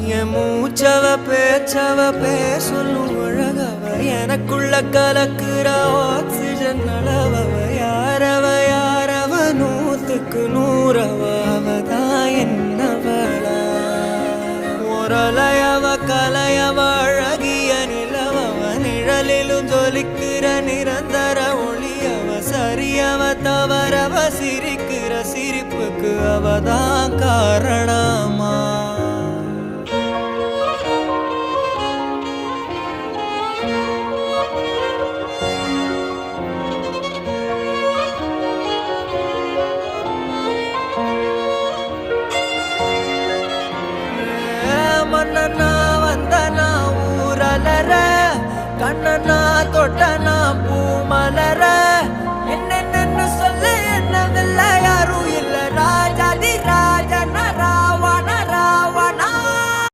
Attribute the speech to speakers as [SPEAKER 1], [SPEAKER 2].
[SPEAKER 1] என் மூச்சவ பேச்சவ பேசலும் அழகவ எனக்குள்ள கலக்குற ஆக்சிஜன் அளவவ யாரவ நூத்துக்கு நூறவ அவதான் என்னவளா ஒரலையவ கலையவ அழகிய நிலவவ நிழலிலும் ஜொலிக்கிற நிரந்தர ஒளியவ சரியவ தவறவ சிரிக்கிற சிரிப்புக்கு அவதான் காரணமா மன்னனா வந்தனா ஊரலர கண்ணனா தொட்டனா பூ மலர